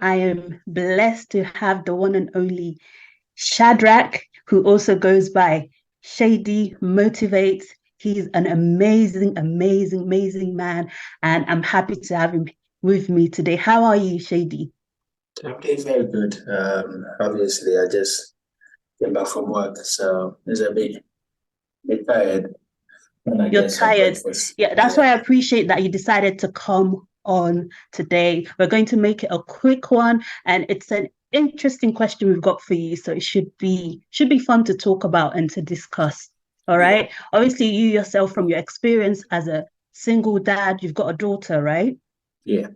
I am blessed to have the one and only Shadrack, who also goes by Shady Motivates. He's an amazing, amazing, amazing man, and I'm happy to have him with me today. How are you, Shady? I'm doing very good. Obviously, I just came back from work, so it's a bit tired when I You're get some tired. breakfast. Yeah, that's Yeah, why I appreciate that you decided to come on today. We're going to make it a quick one, and it's an interesting question we've got for you. So it should be fun to talk about and to discuss. All yeah, right. Obviously, you yourself, from your experience as a single dad, you've got a daughter, right? yeah,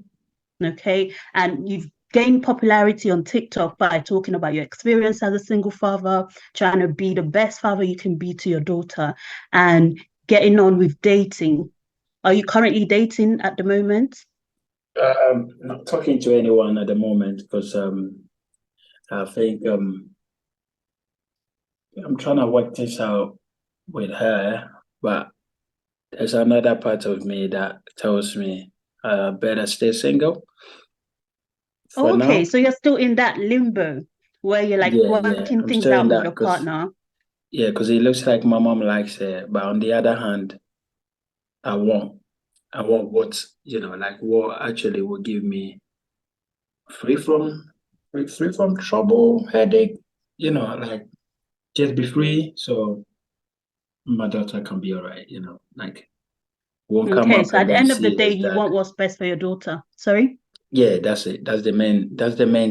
Okay. And you've gained popularity on TikTok by talking about your experience as a single father, trying to be the best father you can be to your daughter, and getting on with dating. Are you currently dating at the moment? not talking to anyone at the moment because I think I'm trying to work this out with her, but there's another part of me that tells me better stay single for Oh, okay, now. so you're still in that limbo where you're like Yeah, yeah, working I'm things still in out with that your because partner. yeah, because it looks like my mom likes her, but on the other hand, I want. I want what, like what actually will give me free from free from trouble, headache, like just be free so my daughter can be all right, like won't come Okay, up so at and the then end of the see day, is you that want what's best for your daughter. Sorry? yeah, that's it. That's the main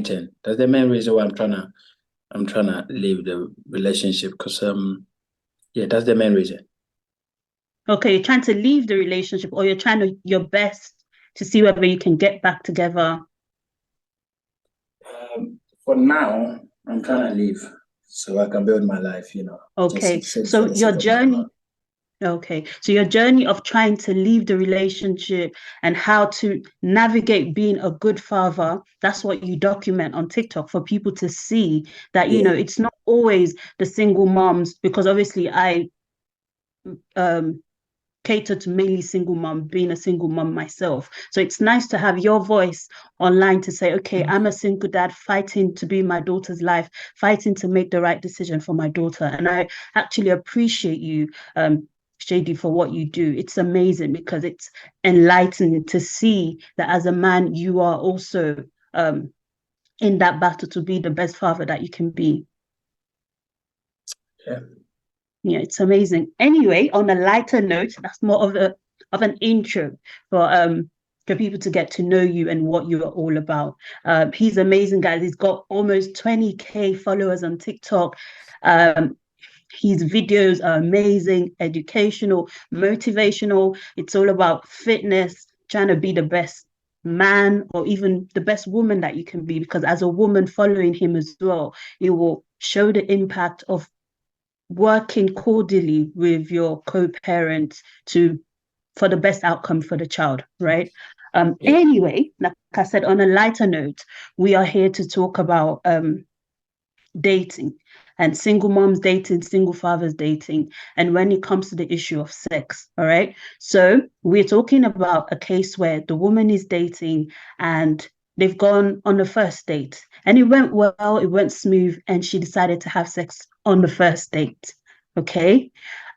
thing. That's the main reason why I'm trying to leave the relationship because yeah, that's the main reason. Okay, you're trying to leave the relationship, or you're trying to your best to see whether you can get back together. For now, I'm trying to leave so I can build my life, just Okay, for so the your sake of my journey, mom. okay, so your journey of trying to leave the relationship and how to navigate being a good father, that's what you document on TikTok for people to see that, Yeah, it's not always the single moms, because obviously I um cater to mainly single mom, being a single mom myself. So it's nice to have your voice online to say, okay, I'm a single dad fighting to be in my daughter's life, fighting to make the right decision for my daughter. And I actually appreciate you, Shady, for what you do. It's amazing because it's enlightening to see that as a man, you are also in that battle to be the best father that you can be. yeah. Yeah, it's amazing. Anyway, on a lighter note, that's more of an intro for people to get to know you and what you are all about. He's amazing, guys. He's got almost 20K followers on TikTok. Um, his videos are amazing, educational, motivational. It's all about fitness, trying to be the best man or even the best woman that you can be. Because as a woman following him as well, it will show the impact of working cordially with your co-parent to for the best outcome for the child, right? Yeah. Anyway, like I said, on a lighter note, we are here to talk about dating and single moms dating, single fathers dating, and when it comes to the issue of sex, all right? So we're talking about a case where the woman is dating and they've gone on the first date and it went well, it went smooth, and she decided to have sex on the first date. Okay.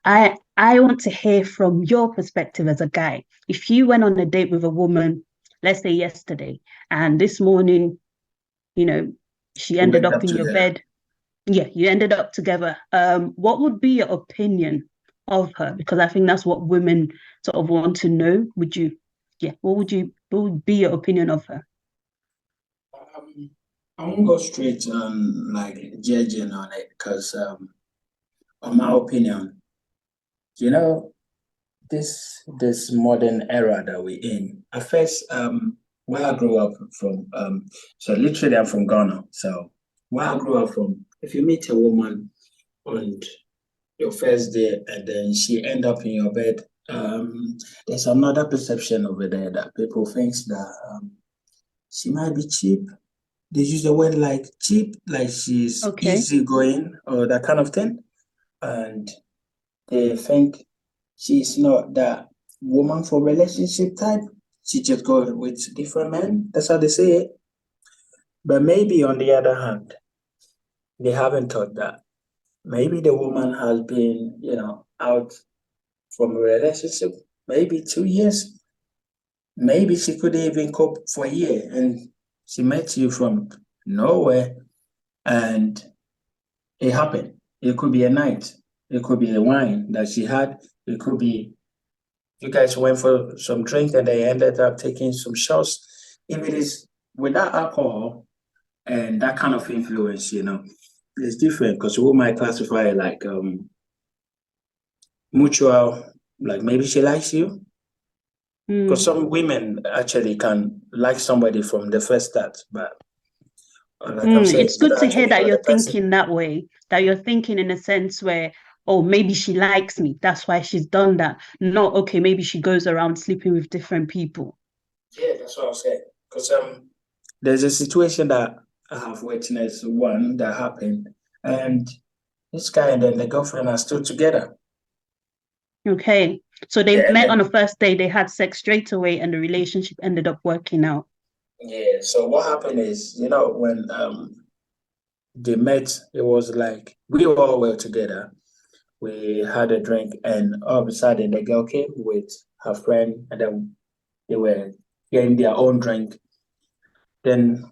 I want to hear from your perspective as a guy. If you went on a date with a woman, let's say yesterday, and this morning, you know, she We ended wake up up in your together. bed, yeah, you ended up together. What would be your opinion of her? Because I think that's what women sort of want to know. Yeah, what would be your opinion of her? Um, I won't go straight on like judging on it because, on my opinion, you know, this modern era that we're in. At first, where I grew up from, so literally I'm from Ghana. So where I grew up from, if you meet a woman on your first day and then she end up in your bed, there's another perception over there that people thinks that she might be cheap. They use the word like cheap, like she's Okay. easygoing or that kind of thing. And they think she's not that woman for relationship type. She just go with different men. That's how they say it. But maybe on the other hand, they haven't thought that. Maybe the woman has been, out from a relationship, maybe 2 years. Maybe she couldn't even cope for a year and she met you from nowhere and it happened. It could be a night. It could be a wine that she had. It could be you guys went for some drink and they ended up taking some shots. If it is without alcohol and that kind of influence, it's different because we might classify it like mutual, like maybe she likes you. Because some women actually can like somebody from the first start, but like I'm saying, It's you good don't to hear actually that know the you're person. thinking that way, that you're thinking in a sense where, oh, maybe she likes me. That's why she's done that. Not, okay, maybe she goes around sleeping with different people. Yeah, that's what I'm saying. Because there's a situation that I have witnessed one that happened, and this guy and then the girlfriend are still together. Okay. So they Yeah, and met on then the first day, they had sex straight away, and the relationship ended up working out. yeah. So what happened is, when they met, it was like we all were together. We had a drink, and all of a sudden the girl came with her friend, and then they were getting their own drink. Then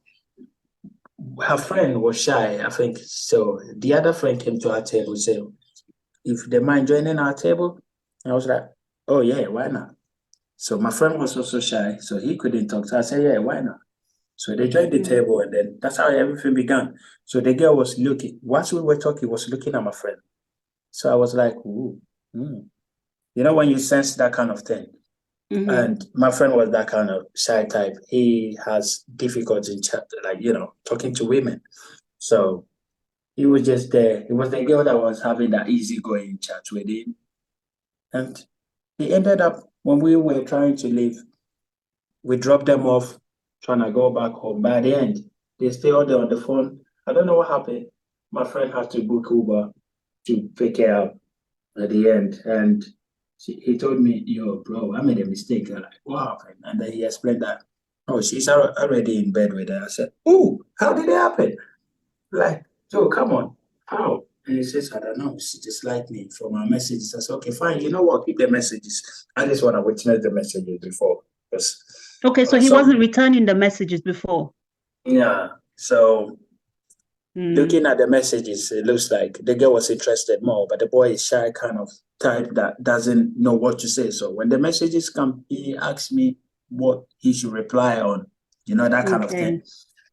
her friend was shy, I think. So the other friend came to our table and said, if they mind joining our table, I was like, oh yeah, why not? So my friend was also shy, so he couldn't talk. So I said, yeah, why not? So they joined the Mm, table, and then that's how everything began. So the girl was looking, whilst we were talking, was looking at my friend. So I was like, ooh, when you sense that kind of thing. mm-hmm. And my friend was that kind of shy type. He has difficulty in chat, like, talking to women. So he was just there. It was the girl that was having that easygoing chat with him. And he ended up, when we were trying to leave, we dropped them off, trying to go back home. By the end, they stay all there on the phone. I don't know what happened. My friend had to book Uber to pick her up at the end. And he told me, yo, bro, I made a mistake. I'm like, what happened? And then he explained that, oh, she's already in bed with her. I said, oh, how did it happen? Like, Joe, come on. How? And he says, I don't know. She just liked me from our messages. I said, okay, fine. You know what? Keep the messages. I just want to witness the messages before. Because Okay, so he some, wasn't returning the messages before. yeah. So Mm, looking at the messages, it looks like the girl was interested more, but the boy is shy kind of type that doesn't know what to say. So when the messages come, he asks me what he should reply on, that kind of thing. okay.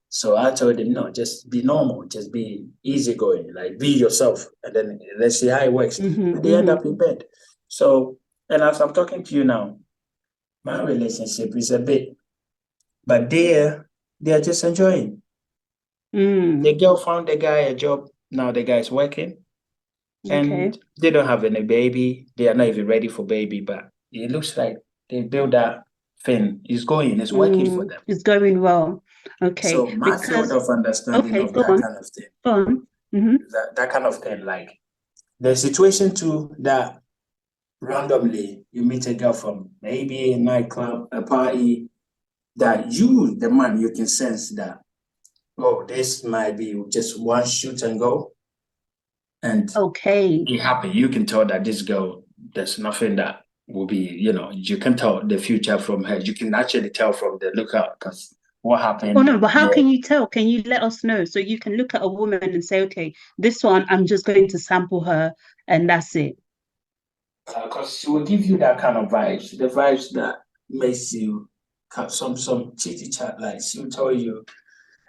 So I told him, no, just be normal, just be easygoing, like be yourself, and then let's see how it works. Mm-hmm, And they end mm-hmm. up in bed. So, and as I'm talking to you now, my relationship is a bit, but they are just enjoying. The Mm, girl found the guy a job. Now the guy is working, okay. and they don't have any baby. They are not even ready for baby, but it looks like they build that thing. It's working for them. It's going well. Okay. So my field Because, of understanding okay, of go that on, kind of thing, go on. Mm-hmm. that kind of thing, like the situation too that randomly you meet a girl from maybe a nightclub, a party, that you, the man, you can sense that, oh, this might be just one shoot and go. And Okay. it happened. You can tell that this girl, there's nothing that will be, you can tell the future from her. You can actually tell from the lookout because what Oh happened no, but how there. can you tell? Can you let us know so you can look at a woman and say, okay, this one, I'm just going to sample her and that's it. Because she will give you that kind of vibes, the vibes that makes you have some chitty chat. Like she'll tell you,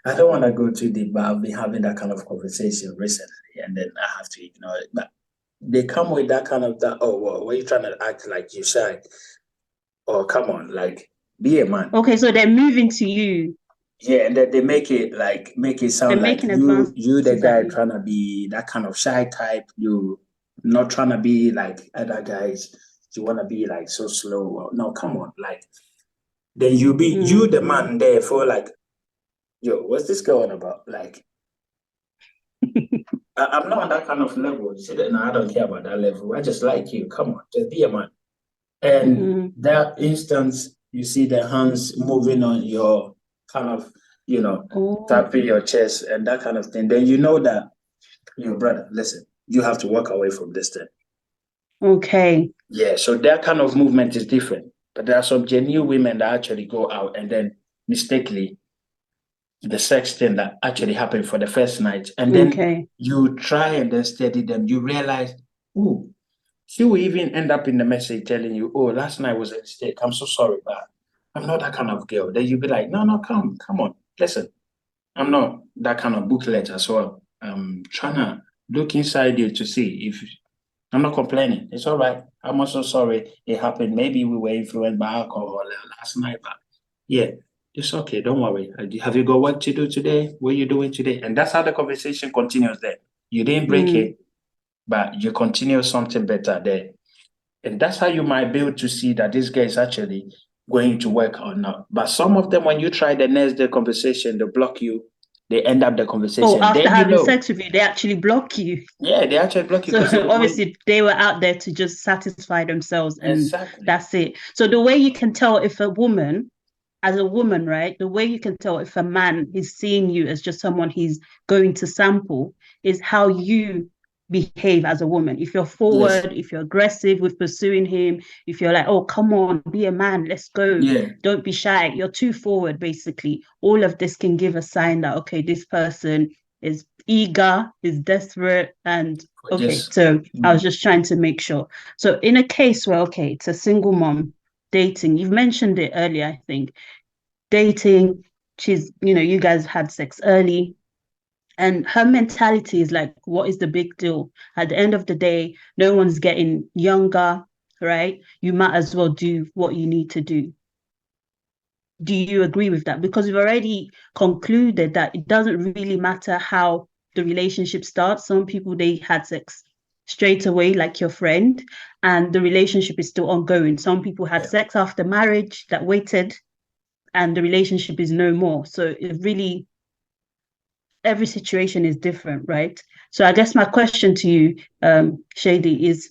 I don't want to go too deep, but I've been having that kind of conversation recently, and then I have to ignore it. But they come with that kind of that. Oh, well, why are you trying to act like you shy? Oh, come on, like be a man. Okay, so they're moving to you. Yeah, and then they make it They're sound like making you the advances at guy you. trying to be that kind of shy type. You not trying to be like other guys. You want to be like so slow. Well, no, come on, like then you Mm. the man there for like, yo, what's this going about? Like I'm not on that kind of level. She said, no, I don't care about that level. I just like you. Come on, just be a man. And Mm. that instance, you see the hands moving on your kind of Oh, tapping your chest and that kind of thing, then you know that, brother, listen, you have to walk away from this thing. okay. Yeah, so that kind of movement is different. But there are some genuine women that actually go out and then mistakenly the sex thing that actually happened for the first night. And then Okay. you try and then study them, you realize, oh, she will even end up in the message telling you, oh, last night was a mistake. I'm so sorry, but I'm not that kind of girl. Then you'll be like, no, no, come on. Listen, I'm not that kind of booklet as well. I'm trying to look inside you to see if I'm not complaining. It's all right. I'm also sorry it happened. Maybe we were influenced by alcohol last night, but yeah, it's okay. Don't worry. Have you got work to do today? What are you doing today? And that's how the conversation continues there. You didn't break Mm. it, but you continue something better there. And that's how you might be able to see that this guy is actually going to work or not. But some of them, when you try the next day conversation, they block you. They end up the Oh, conversation. after Then you having know, sex with you, they actually block you. yeah, they actually block you So because when obviously they were out there to just satisfy themselves and exactly, that's it. So the way you can tell if a woman, as a woman, right, the way you can tell if a man is seeing you as just someone he's going to sample is how you behave as a woman. If you're yes, forward, if you're aggressive with pursuing him, if you're like, oh, come on, be a man, let's go. yeah, Don't be shy. You're too forward, basically. All of this can give a sign that, okay, this person is eager, is desperate, and okay. just So I was mm, just trying to make sure. So in a case where, okay, it's a single mom dating, you've mentioned it earlier, I think, dating, she's, you guys had sex early, and her mentality is like, what is the big deal? At the end of the day, no one's getting younger, right? You might as well do what you need to do. Do you agree with that? Because we've already concluded that it doesn't really matter how the relationship starts. Some people, they had sex straight away, like your friend, and the relationship is still ongoing. Some people had yeah. sex after marriage that waited, and the relationship is no more. So it really, every situation is different, right? So I guess my question to you, Shady, is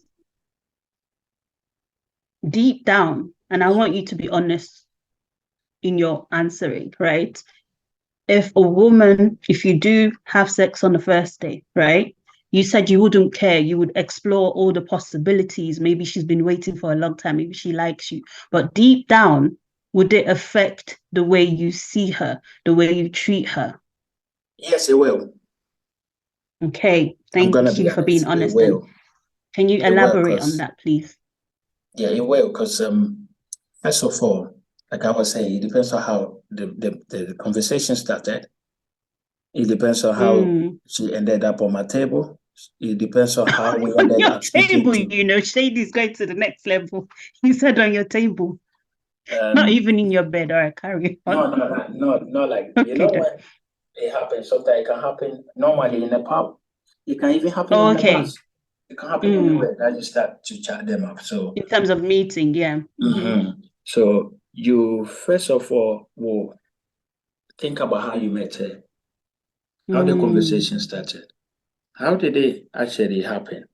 deep down, and I want you to be honest in your answering, right? If a woman, if you do have sex on the first day, right? You said you wouldn't care, you would explore all the possibilities. Maybe she's been waiting for a long time, maybe she likes you. But deep down, would it affect the way you see her, the way you treat her? Yes, it will. Okay, I'm gonna thank be you for being honest. It honest. And will. can you It will, elaborate on because that, please? yeah, it will, because first of all, like I was saying, it depends on how the conversation started. It depends on how Mm. she ended up on my table. It depends on how we On ended your up speaking table, to. Shady's going to the next level. You said on your table, not Um, even in your bed. All right, carry on. no, like Okay, then. when it happens. Sometimes it can happen normally in a pub. It can even happen on the Okay. bus. It can happen Mm. anywhere that you start to chat them up. So, In terms of meeting, yeah. Mm-hmm. so you first of all will think about how you met her, how the Mm. conversation started, how did it actually happen.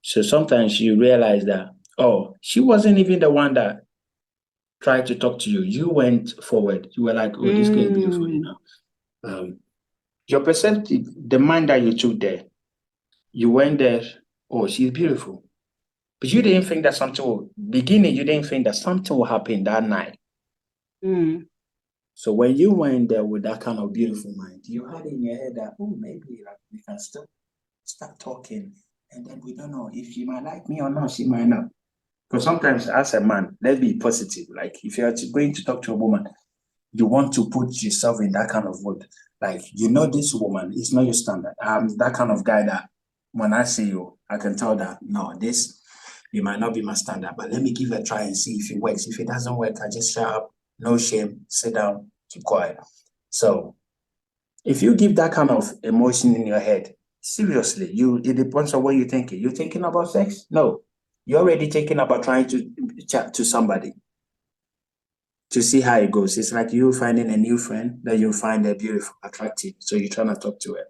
So sometimes you realize that, oh, she wasn't even the one that tried to talk to you. You went forward. You were like, oh, this girl is beautiful, Mm. Um, your perceptive, the mind that you took there, you went there, oh, she's beautiful. But you didn't think that something will, beginning, you didn't think that something will happen that night. Mm. So when you went there with that kind of beautiful mind, you had in your head that, oh, maybe like, we can still start talking. And then we don't know if she might like me or not, she might not. Because sometimes as a man, let's be positive. Like if you're going to talk to a woman, you want to put yourself in that kind of mood. Like, this woman is not your standard. I'm that kind of guy that when I see you, I can tell that, no, this, it might not be my standard, but let me give it a try and see if it works. If it doesn't work, I just shut up, no shame, sit down, keep quiet. So if you give that kind of emotion in your head, seriously, it depends on what you're thinking. You're thinking about sex? No. You're already thinking about trying to chat to somebody to see how it goes. It's like you finding a new friend that you find her beautiful, attractive. So you're trying to talk to her.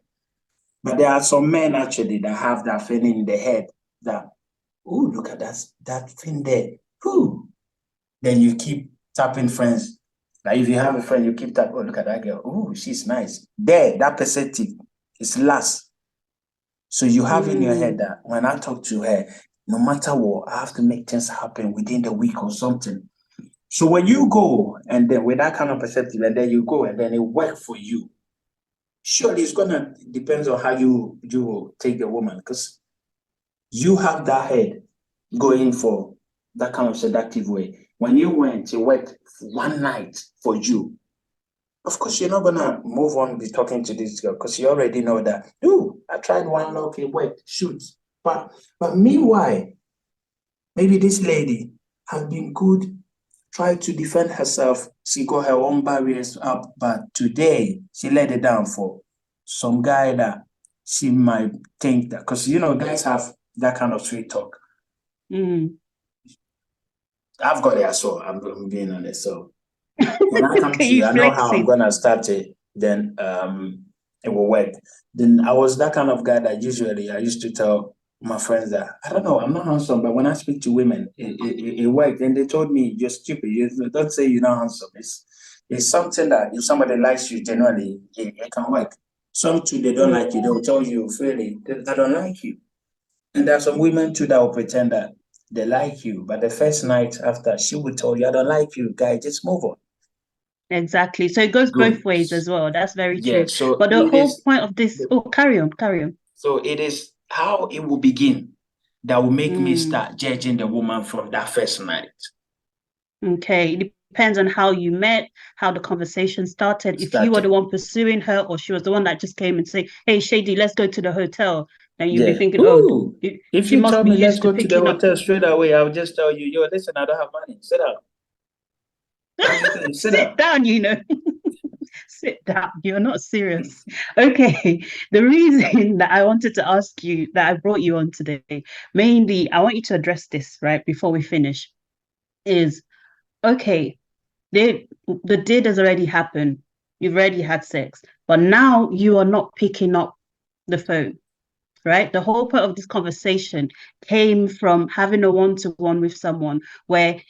But there are some men actually that have that feeling in their head that, oh, look at that thing there. Whew. Then you keep tapping friends. Like if you have a friend, you keep that, oh, look at that girl. Oh, she's nice. There, that perspective is last. So you have in your head Mm, that when I talk to her, no matter what, I have to make things happen within the week or something. So when you go and then with that kind of perspective, and then you go and then it works for you, surely it's gonna depends on how you take the woman because you have that head going for that kind of seductive way. When you went, it worked one night for you. Of course, you're not gonna move on be talking to this girl because you already know that. Ooh, I tried one look, it worked. Shoot. But meanwhile, maybe this lady has been good, tried to defend herself. She got her own barriers up, but today she let it down for some guy that she might think that because guys have that kind of sweet talk. mm. I've got it as well. I'm being honest. So when I come Can to you, you I know flex how I'm it? gonna start it. Then it will work. Then I was that kind of guy that usually I used to tell my friends that I don't know, I'm not handsome, but when I speak to women, it worked. And they told me you're stupid. You don't say you're not handsome. It's something that if somebody likes you generally, it can work. Some too they don't like you, they'll tell you freely they don't like you. And there are some women too that will pretend that they like you, but the first night after she will tell you, I don't like you, guy, just move on. Exactly. So it goes both Good. ways as well. That's very Yeah, true. so But the it whole is point of this, the oh, carry on, carry on. so it is how it will begin that will make me Mm, start judging the woman from that first night. okay. It depends on how you met, how the conversation started. If you were the Started. one pursuing her, or she was the one that just came and say, "Hey, Shady, let's go to the hotel," then you'd be Yeah. thinking, "Oh, Ooh. If she you must tell be me let's used to go to the picking up." hotel straight away, I'll just tell you, yo, listen, I don't have money. Sit down. That's the thing. Sit Sit down. down, sit down. You're not serious. Okay. The reason that I wanted to ask you that I brought you on today, mainly, I want you to address this right before we finish. Is okay, the deed has already happened. You've already had sex, but now you are not picking up the phone, right? The whole point of this conversation came from having a one-to-one with someone where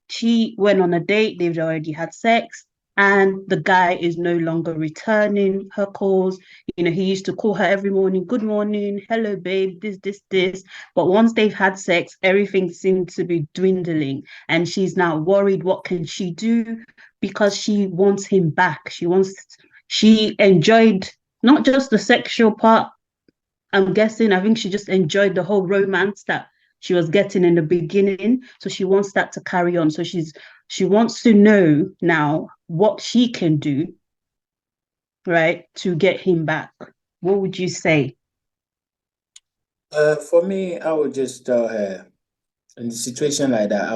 she went on a date, they've already had sex, and the guy is no longer returning her calls. He used to call her every morning, good morning, hello, babe, this. But once they've had sex, everything seemed to be dwindling. And she's now worried, what can she do? Because she wants him back. She enjoyed not just the sexual part. I'm guessing, I think she just enjoyed the whole romance that she was getting in the beginning. So she wants that to carry on. So she wants to know now what she can do, right, to get him back. What would you say? For me, I would just tell her in a situation like that,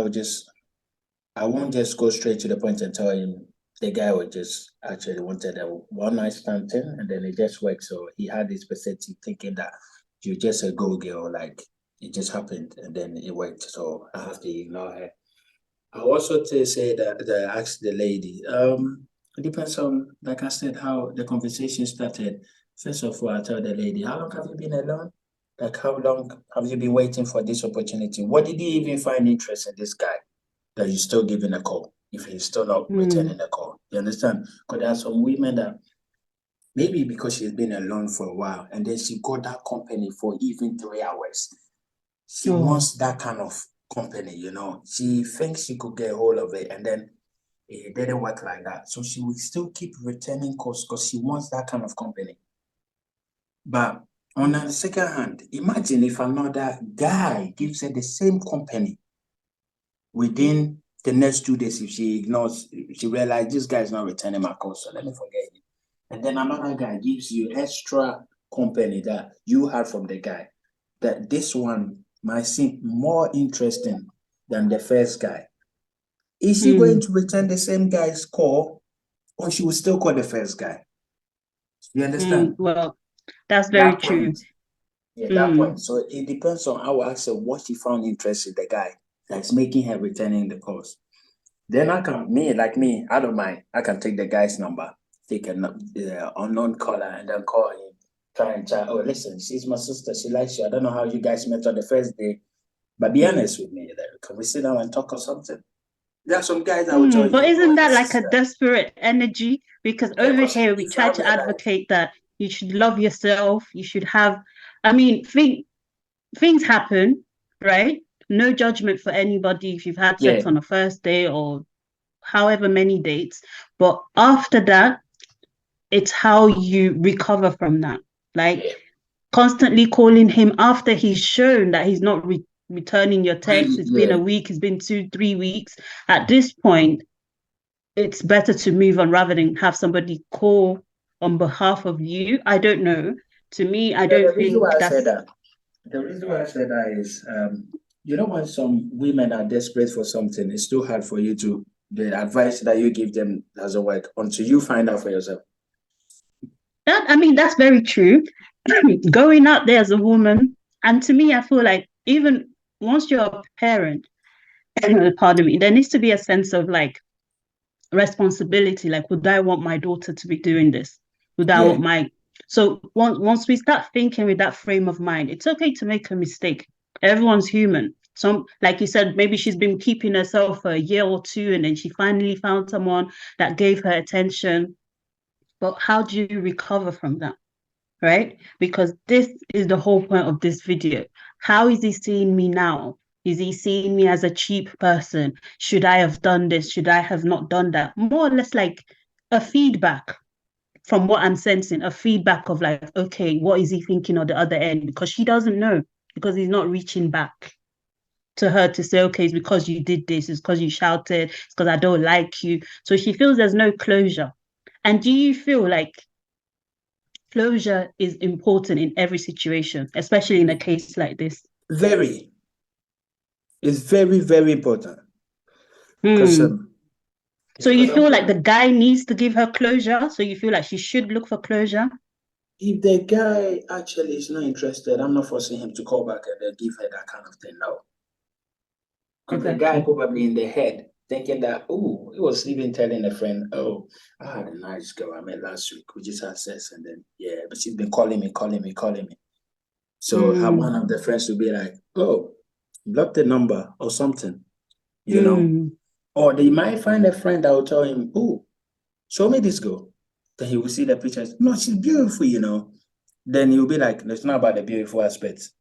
I won't just go straight to the point and tell him the guy was just actually wanted a one night stand thing and then it just worked. So he had this perspective thinking that you're just a go girl, like it just happened and then it worked. So I have to ignore her. I also to say that I asked the lady, it depends on, like I said, how the conversation started. First of all, I tell the lady, how long have you been alone? Like, how long have you been waiting for this opportunity? What did you even find interest in this guy that you're still giving a call if he's still not returning Mm, the call? You understand? Because there are some women that maybe because she's been alone for a while and then she got that company for even 3 hours. She oh, wants that kind of company. She thinks she could get hold of it and then it didn't work like that. So she will still keep returning calls because she wants that kind of company. But on the second hand, imagine if another guy gives her the same company within the next 2 days. If she ignores, she realizes this guy is not returning my calls, so let me forget him. And then another guy gives you extra company that you had from the guy. That this one might seem more interesting than the first guy. Is she going mm, to return the same guy's call or she will still call the first guy? You understand? well, that's very That true. point. Yeah, that point. Mm, So it depends on how I said what she found interesting the guy that's making her returning the calls. Then like me, I don't mind. I can take the guy's number, take an unknown caller, and then call him, try and chat. Oh, listen, she's my sister. She likes you. I don't know how you guys met on the first day, but be mm, honest with me. Can we sit down and talk or something? There are some guys that will tell But you, oh, isn't that his like a sister. desperate energy? Because Yeah, over because here we if try I to realize, advocate that you should love yourself, you should have, I mean, things happen, right? No judgment for anybody if you've had yeah, sex on a first day or however many dates. But after that, it's how you recover from that. Like yeah, constantly calling him after he's shown that he's not returning your text. really, It's been yeah. a week, it's been 2, 3 weeks. At this point, it's better to move on rather than have somebody call on behalf of you. I don't know. To me, I You know, don't the reason think why I said that's that, the reason why I said that is, you know, when some women are desperate for something, it's too hard for you to, the advice that you give them doesn't work until you find out for yourself. that. I mean, that's very true. Going out there as a woman, and to me, I feel like even once you're a parent, pardon me, there needs to be a sense of like responsibility. Like, would I want my daughter to be doing this? Would I Yeah, want my so once we start thinking with that frame of mind, it's okay to make a mistake. Everyone's human. Some, like you said, maybe she's been keeping herself for a year or two, and then she finally found someone that gave her attention. But how do you recover from that? Right? Because this is the whole point of this video. How is he seeing me now? Is he seeing me as a cheap person? Should I have done this? Should I have not done that? More or less like a feedback from what I'm sensing, a feedback of like, okay, what is he thinking on the other end? Because she doesn't know, because he's not reaching back to her to say, okay, it's because you did this, it's because you shouted, it's because I don't like you. So she feels there's no closure. And do you feel like closure is important in every situation, especially in a case like this? very. It's very, very important because Hmm. So you I'm feel like telling the you, guy needs to give her closure? So you feel like she should look for closure? if the guy actually is not interested, I'm not forcing him to call back and then give her that kind of thing. No. Because the guy Exactly. probably in the head thinking that, oh, he was even telling a friend, oh, I had a nice girl I met last week. We just had sex. And then, yeah, but she's been calling me, calling me, calling me. So one Hmm. of the friends will be like, oh, block the number or something, you know? Hmm. Or they might find a friend that will tell him, oh, show me this girl. Then he will see the pictures. No, she's beautiful, you know. Then he'll be like, it's not about the beautiful aspects.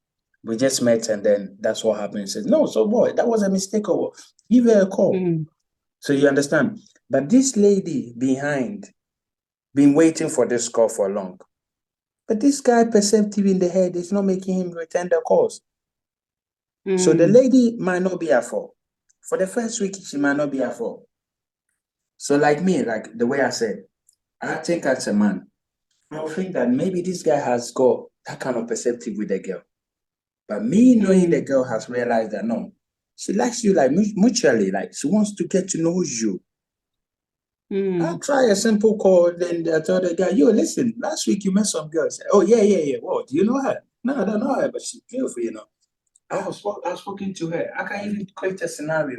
We just met and then that's what happened. He says, no, so boy, that was a mistake. Or give her a call. Hmm. So you understand. But this lady behind been waiting for this call for long. But this guy perceptive in the head is not making him return the calls. So the Hmm. lady might not be at fault. For the first week, she might not be at fault. So like me, like the way I said, I think as a man, I would think that maybe this guy has got that kind of perceptive with the girl. But me knowing the Hmm. girl has realized that no, she likes you like mutually, like she wants to get to know you. I'll Hmm. try a simple call, then I tell the guy, yo, listen, last week you met some girl. Say, oh, yeah, yeah, yeah. Whoa, do you know her? No, I don't know her, but she's beautiful, you know. I've spoken to her. I can even create a scenario.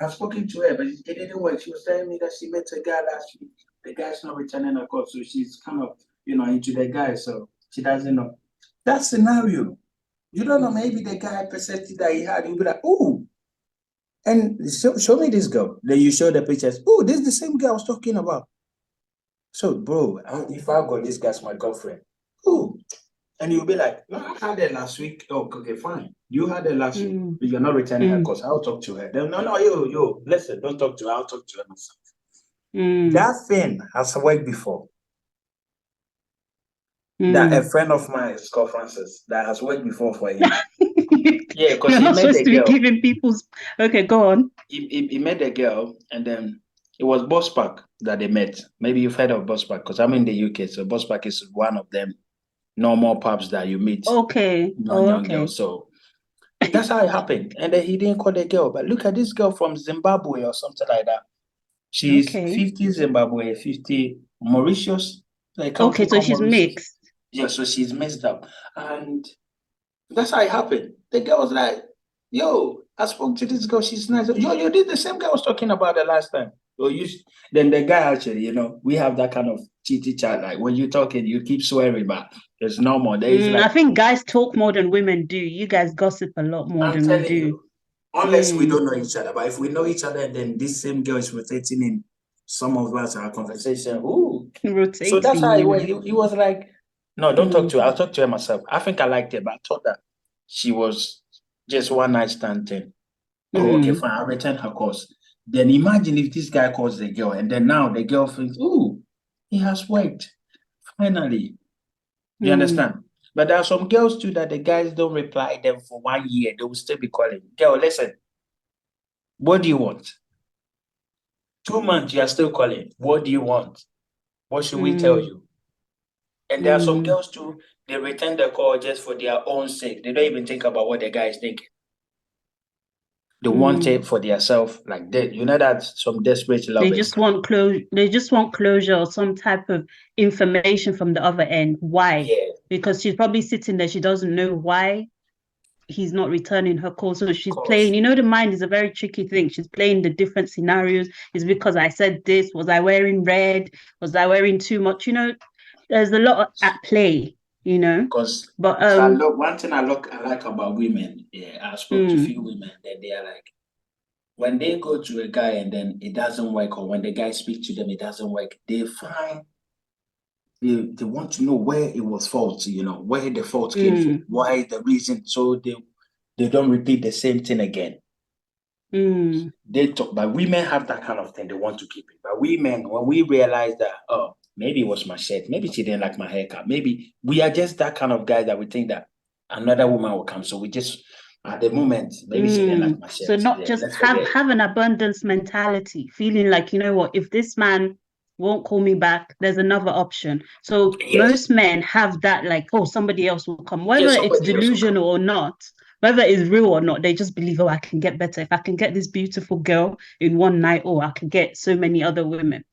I've spoken to her, but it didn't work. She was telling me that she met a guy last week. The guy's not returning her call, so she's kind of, into the guy, so she doesn't know. That scenario, you don't know, maybe the guy perceptive that he had, he'll be like, oh, and show me this girl. Then you show the pictures. Oh, this is the same girl I was talking about. So, bro, if I got this guy's my girlfriend, oh, and you'll be like, no, I had her last week. Oh, okay, fine. You had her last week, Hmm. but you're not returning her Hmm. because I'll talk to her. Then, no, no, yo, listen, don't talk to her. I'll talk to her myself. Hmm. That thing has worked before. That a Hmm. friend of mine is called Francis that has worked before for him. Yeah, because You're he not met supposed the to be girl. giving people's. Okay, go on. He met the girl, and then it was Boss Park that they met. Maybe you've heard of Boss Park because I'm in the UK, so Boss Park is one of them normal pubs that you meet Okay. Oh, young okay. girls. So that's how it happened. And then he didn't call the girl. But look at this girl from Zimbabwe or something like that. She's Okay. 50 Zimbabwe, 50 Mauritius, a country Okay. So called she's Mauritius. mixed. Yeah, so she's messed up. And that's how it happened. The girl was like, yo, I spoke to this girl. She's nice. Yo, you did the same guy I was talking about the last time. So then the guy actually, we have that kind of chitty chat. Like when you're talking, you keep swearing, but it's normal. There is I like, think guys talk more than women do. You guys gossip a lot more I'm than we telling do. you. unless we Mm. don't know each other. But if we know each other, and then this same girl is rotating in some of us our conversation. Ooh. So that's Rotating how it in. was. It was like, no, don't talk Mm. to her. I'll talk to her myself. I think I liked her, but I thought that she was just one night stand thing. Oh, okay, Mm. fine. I'll return her calls. Then imagine if this guy calls the girl, and then now the girl thinks, ooh, he has worked. Finally. You Mm. understand? But there are some girls too that the guys don't reply them for 1 year. They will still be calling. Girl, listen, what do you want? 2 months, you are still calling. What do you want? What should we tell Mm. you? And there are some Mm. girls too, they return the call just for their own sake. They don't even think about what the guy is thinking. They want Mm. it for themselves, like that. You know that some desperate They lovers. just want closure. They just want closure or some type of information from the other end. Why? Yeah, of Because she's probably sitting there. She doesn't know why he's not returning her call. So she's playing. course. You know, the mind is a very tricky thing. She's playing the different scenarios. Is because I said this? Was I wearing red? Was I wearing too much? You know, there's a lot at play. You know, Because but I look one thing I like about women, yeah, I spoke to a mm, few women that they are like when they go to a guy and then it doesn't work, or when the guy speaks to them, it doesn't work, they want to know where it was fault, where the fault came from, mm, why the reason, so they don't repeat the same thing again. mm, They talk, but women have that kind of thing. They want to keep it. But women, when we realize that, oh, maybe it was my shirt, maybe she didn't like my haircut, maybe we are just that kind of guys that we think that another woman will come. So we just at the moment, maybe she didn't like mm. my So shirt. not Yeah, just let's forget. have an abundance mentality, feeling like, you know what, if this man won't call me back, there's another option. So Yes, most men have that, like, oh, somebody else will come, whether yes, it's somebody else will come. delusional or not, whether it's real or not, they just believe, oh, I can get better. If I can get this beautiful girl in one night, oh, I can get so many other women.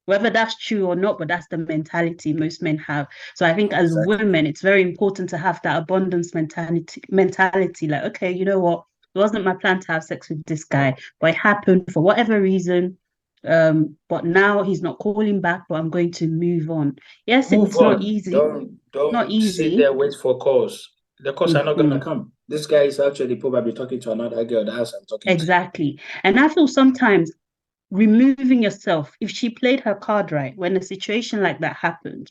Whether that's true or not, but that's the mentality most men have. So I think as Exactly. women, it's very important to have that abundance mentality. Like, okay, you know what? It wasn't my plan to have sex with this guy, but it happened for whatever reason. But now he's not calling back, but I'm going to move on. Yes, Move it's not on. easy. Don't Not sit there easy. wait for calls. The calls are not gonna Mhm. come. This guy is actually probably talking to another girl. That's I'm talking to. Exactly. And I feel sometimes removing yourself, if she played her card right, when a situation like that happened,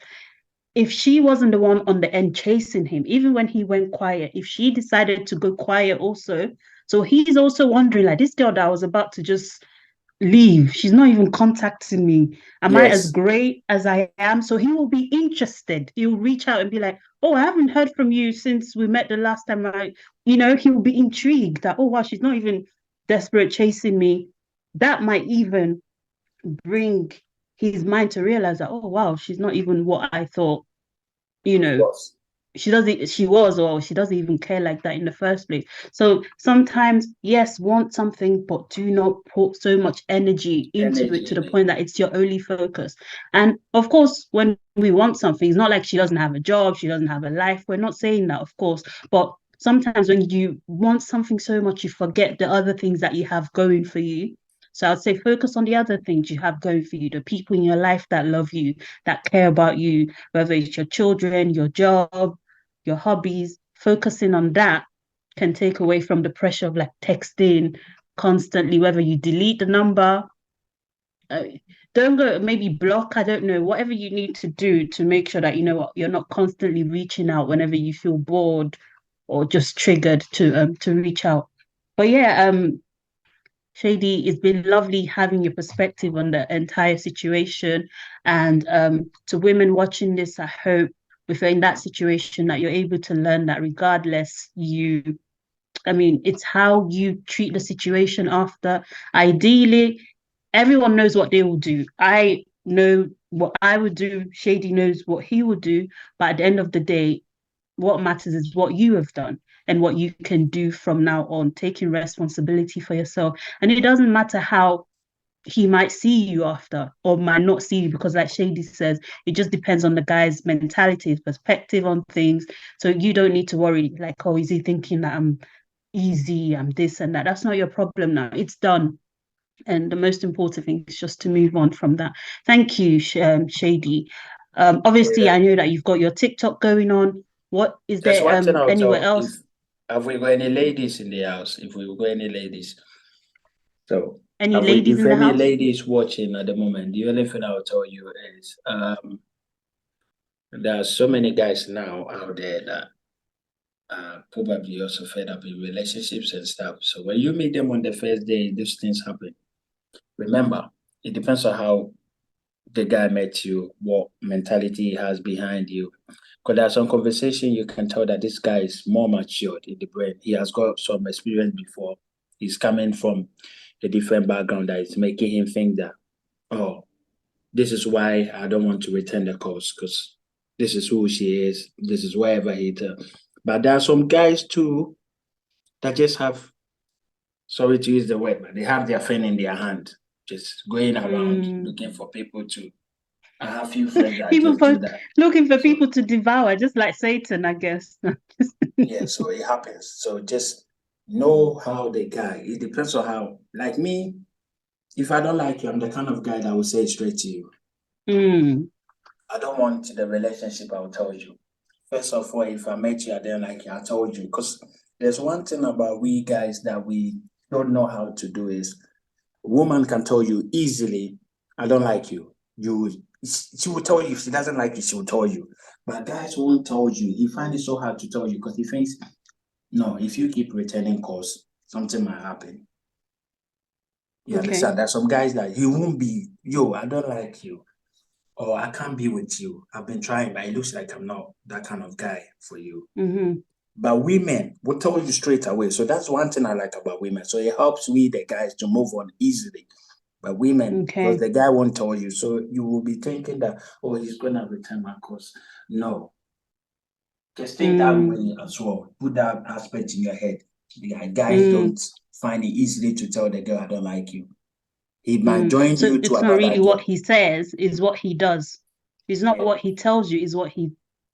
if she wasn't the one on the end chasing him, even when he went quiet, if she decided to go quiet also, so he's also wondering, like, this girl that I was about to just leave, she's not even contacting me. Am I as Yes. great as I am? So he will be interested. He'll reach out and be like, oh, I haven't heard from you since we met the last time. He will be intrigued that, oh, wow, she's not even desperate chasing me. That might even bring his mind to realize that, oh, wow, she's not even what I thought you She know was. she was, or she doesn't even care like that in the first place. So sometimes, yes, want something, but do not put so much energy into it Energy to in the it. point that it's your only focus. And of course, when we want something, it's not like she doesn't have a job, she doesn't have a life. We're not saying that, of course, but sometimes when you want something so much, you forget the other things that you have going for you. So I'd say focus on the other things you have going for you, the people in your life that love you, that care about you, whether it's your children, your job, your hobbies. Focusing on that can take away from the pressure of like texting constantly, whether you delete the number, uh, don't go, maybe block, I don't know, whatever you need to do to make sure that you know what, you're not constantly reaching out whenever you feel bored or just triggered to reach out. But yeah, Shady, it's been lovely having your perspective on the entire situation. And to women watching this, I hope if you're in that situation that you're able to learn that regardless, I mean, it's how you treat the situation after. Ideally, everyone knows what they will do. I know what I would do. Shady knows what he would do. But at the end of the day, what matters is what you have done and what you can do from now on, taking responsibility for yourself. And it doesn't matter how he might see you after or might not see you, because like Shady says, it just depends on the guy's mentality, his perspective on things. So you don't need to worry like, oh, is he thinking that I'm easy, I'm this and that. That's not your problem now. It's done. And the most important thing is just to move on from that. Thank you, Shady. Obviously, Yeah. I know that you've got your TikTok going on. What is There's there one thing I'll anywhere tell if else? have we got any ladies in the house? If we got any ladies. So Any have we, ladies if in the any house? ladies watching at the moment, the only thing I'll tell you is there are so many guys now out there that probably also fed up in relationships and stuff. So when you meet them on the first day, these things happen. Remember, it depends on how the guy met you, what mentality he has behind you. Because there's some conversation you can tell that this guy is more matured in the brain. He has got some experience before. He's coming from a different background that is making him think that, oh, this is why I don't want to return the calls because this is who she is. This is wherever he is. But there are some guys too that just have, sorry to use the word, but they have their phone in their hand, just going around Mm. looking for people to. I have few friends that People just for do that. looking for So people to devour, just like Satan, I guess. yeah, so it happens. So just know how the guy. It depends on how. Like me, if I don't like you, I'm the kind of guy that will say it straight to you. Mm. I don't want the relationship. I will tell you. First of all, if I met you, I didn't like you. I told you because there's one thing about we guys that we don't know how to do is a woman can tell you easily, I don't like you. She will tell you if she doesn't like you, she will tell you. But guys won't tell you. He finds it so hard to tell you because he thinks, no, if you keep returning calls, something might happen. You Okay. understand? There's some guys that he won't be, yo, I don't like you. Or I can't be with you. I've been trying, but it looks like I'm not that kind of guy for you. Mm-hmm. But women will tell you straight away. So that's one thing I like about women. So it helps we, the guys, to move on easily. But women, because Okay. the guy won't tell you. So you will be thinking that, oh, he's going to return my calls. No. Just take that Mm. way as well. Put that aspect in your head. Yeah, guys Mm. don't find it easily to tell the girl, I don't like you. He might Mm. join So you to it's not another really what girl. he says, is what he does. It's not Yeah. what he tells you, is what he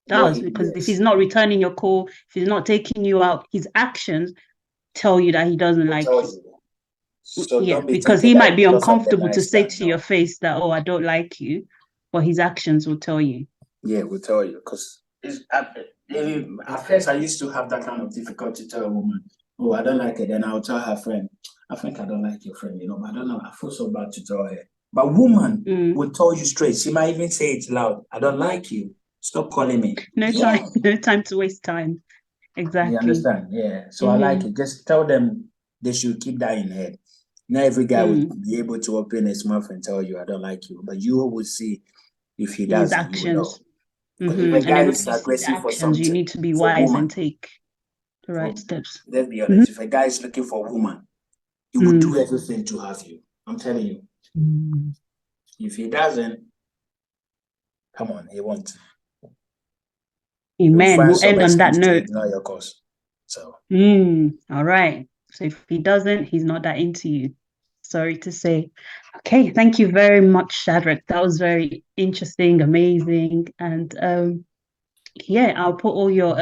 What does. he, Because if he's yes. not returning your call, if he's not taking you out, his actions tell you that he doesn't What like tells you. you? So Yeah, don't be because thinking he that might be because of the uncomfortable to nice say guy. to your No. face that, oh, I don't like you, but his actions will tell you. Yeah, we'll tell you because at first I used to have that kind of difficulty to tell a woman, oh, I don't like it. Then I'll tell her friend, I think I don't like your friend, but I don't know. I feel so bad to tell her. But woman Mm. will tell you straight. She might even say it loud. I don't like you. Stop calling me. No time, Yeah. no time to waste time. You Exactly. understand? Yeah. So I like Mm-hmm. it. Just tell them they should keep that in head. Not every guy would Mm. be able to open his mouth and tell you I don't like you, but you will see if he His doesn't, you will know. actions. Because if a And guy then when is you see the aggressive for actions, you something, need to be for wise and woman, take the right for steps. let's be Mhm. honest, if a guy is looking for a woman, he will Mm. do everything to have you. I'm telling you. Mm. If he doesn't, come on, he won't. He'll Amen. find We'll some end on that excuse to note. ignore your cause. So All right. So if he doesn't, he's not that into you. Sorry to say. Okay, thank you very much, Shadrack. That was very interesting, amazing. And yeah, I'll put all your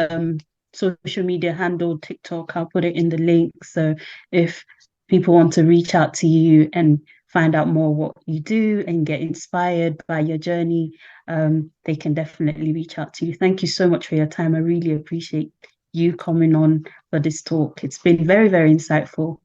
social media handle, TikTok, I'll put it in the link. So if people want to reach out to you and find out more what you do and get inspired by your journey, they can definitely reach out to you. Thank you so much for your time. I really appreciate you coming on for this talk. It's been very, very insightful.